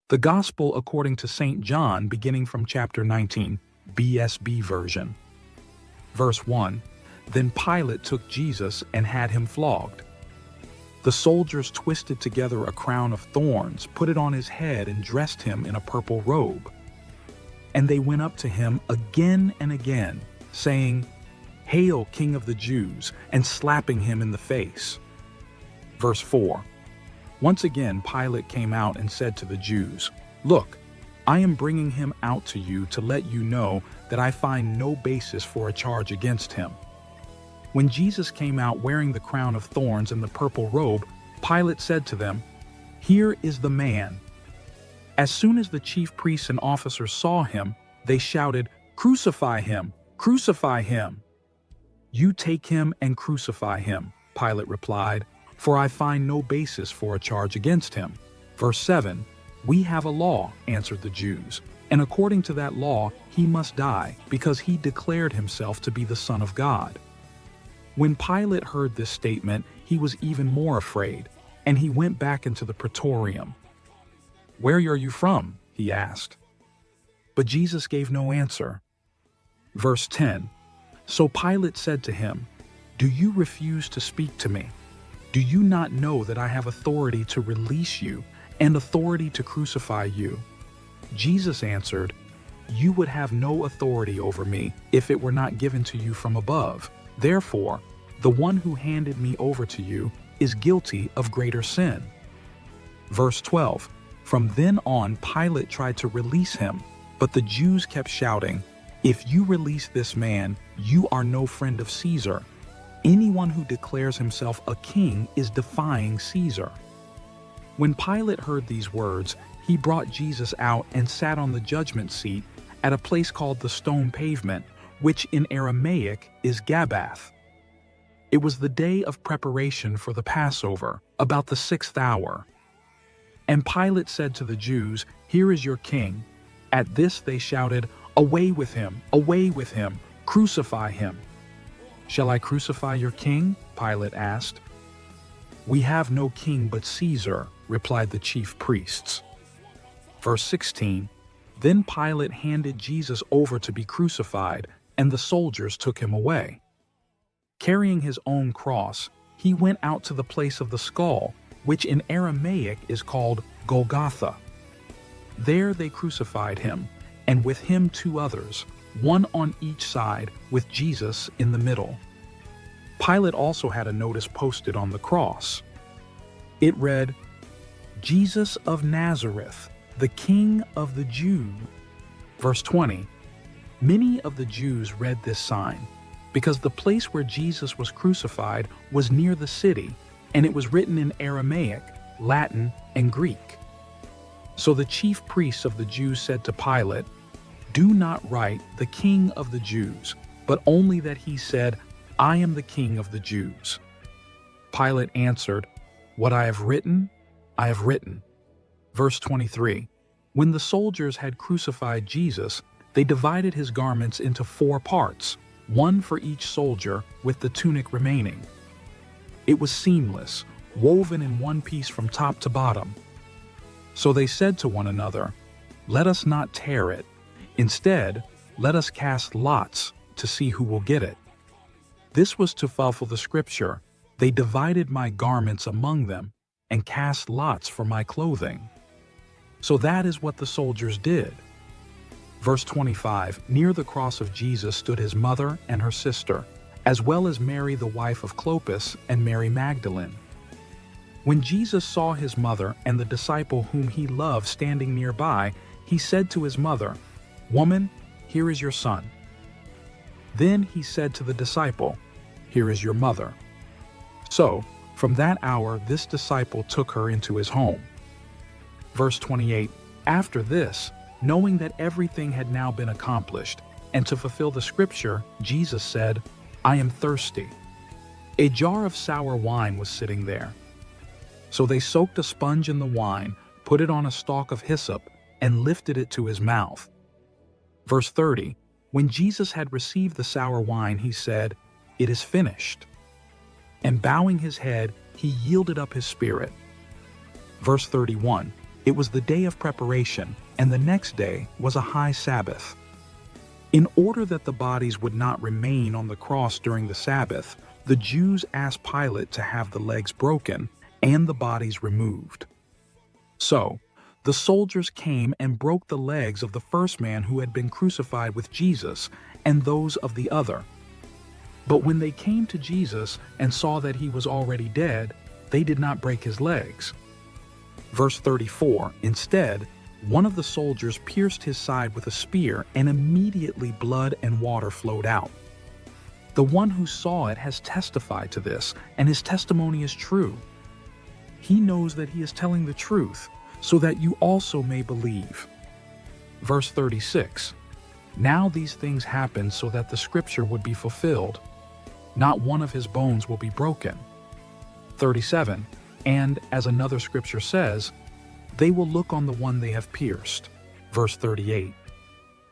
The Gospel according to St. John, beginning from chapter 19, BSB version. Verse 1. Then Pilate took Jesus and had him flogged. The soldiers twisted together a crown of thorns, put it on his head, and dressed him in a purple robe. And they went up to him again and again, saying, "Hail, King of the Jews," and slapping him in the face. Verse 4. Once again Pilate came out and said to the Jews, "Look, I am bringing him out to you to let you know that I find no basis for a charge against him." When Jesus came out wearing the crown of thorns and the purple robe, Pilate said to them, "Here is the man." As soon as the chief priests and officers saw him, they shouted, "Crucify him! Crucify him!" "You take him and crucify him," Pilate replied, "for I find no basis for a charge against him." Verse 7, "We have a law," answered the Jews, "and according to that law he must die, because he declared himself to be the Son of God." When Pilate heard this statement, he was even more afraid, and he went back into the praetorium. "Where are you from?" he asked. But Jesus gave no answer. Verse 10, So Pilate said to him, "Do you refuse to speak to me? Do you not know that I have authority to release you and authority to crucify you?" Jesus answered, "You would have no authority over me if it were not given to you from above. Therefore, the one who handed me over to you is guilty of greater sin." Verse 12, From then on Pilate tried to release him, but the Jews kept shouting, "If you release this man, you are no friend of Caesar. Anyone who declares himself a king is defying Caesar." When Pilate heard these words, he brought Jesus out and sat on the judgment seat at a place called the Stone Pavement, which in Aramaic is Gabbath. It was the day of preparation for the Passover, about the 6th hour. And Pilate said to the Jews, "Here is your king." At this they shouted, "Away with him! Away with him! Crucify him!" "Shall I crucify your king?" Pilate asked. "We have no king but Caesar," replied the chief priests. Verse 16, Then Pilate handed Jesus over to be crucified, and the soldiers took him away. Carrying his own cross, he went out to the place of the skull, which in Aramaic is called Golgotha. There they crucified him, and with him 2 others, one on each side, with Jesus in the middle. Pilate also had a notice posted on the cross. It read, "Jesus of Nazareth, the King of the Jews." Verse 20, Many of the Jews read this sign, because the place where Jesus was crucified was near the city, and it was written in Aramaic, Latin, and Greek. So the chief priests of the Jews said to Pilate, "Do not write the King of the Jews, but only that he said, 'I am the King of the Jews.'" Pilate answered, "What I have written, I have written." Verse 23, When the soldiers had crucified Jesus, they divided his garments into 4 parts, one for each soldier, with the tunic remaining. It was seamless, woven in one piece from top to bottom. So they said to one another, "Let us not tear it. Instead, let us cast lots to see who will get it." This was to fulfill the scripture, "They divided my garments among them and cast lots for my clothing." So that is what the soldiers did. Verse 25, Near the cross of Jesus stood his mother and her sister, as well as Mary the wife of Clopas and Mary Magdalene. When Jesus saw his mother and the disciple whom he loved standing nearby, he said to his mother, "Woman, here is your son." Then he said to the disciple, "Here is your mother." So, from that hour this disciple took her into his home. Verse 28, After this, knowing that everything had now been accomplished, and to fulfill the scripture, Jesus said, "I am thirsty." A jar of sour wine was sitting there. So they soaked a sponge in the wine, put it on a stalk of hyssop, and lifted it to his mouth. Verse 30, When Jesus had received the sour wine, he said, "It is finished." And bowing his head, he yielded up his spirit. Verse 31, It was the day of preparation, and the next day was a high Sabbath. In order that the bodies would not remain on the cross during the Sabbath, the Jews asked Pilate to have the legs broken and the bodies removed. So, the soldiers came and broke the legs of the first man who had been crucified with Jesus and those of the other. But when they came to Jesus and saw that he was already dead, they did not break his legs. Verse 34, instead, one of the soldiers pierced his side with a spear, and immediately blood and water flowed out. The one who saw it has testified to this, and his testimony is true. He knows that he is telling the truth, so that you also may believe. Verse 36, now these things happened so that the scripture would be fulfilled. Not one of his bones will be broken. 37, and as another scripture says, they will look on the one they have pierced. Verse 38.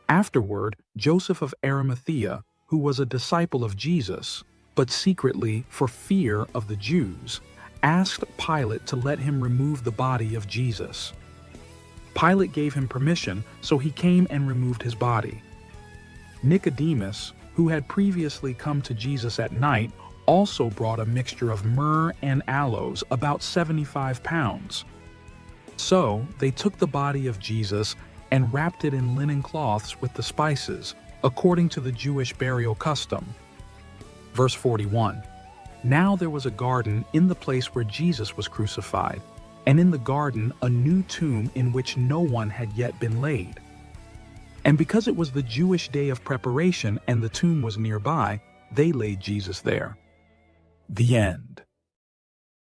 Afterward, Joseph of Arimathea, who was a disciple of Jesus, but secretly for fear of the Jews, asked Pilate to let him remove the body of Jesus. Pilate gave him permission, so he came and removed his body. Nicodemus, who had previously come to Jesus at night, also brought a mixture of myrrh and aloes, about 75 pounds. So they took the body of Jesus and wrapped it in linen cloths with the spices, according to the Jewish burial custom. Verse 41. Now there was a garden in the place where Jesus was crucified, and in the garden a new tomb in which no one had yet been laid. And because it was the Jewish day of preparation and the tomb was nearby, they laid Jesus there. The end.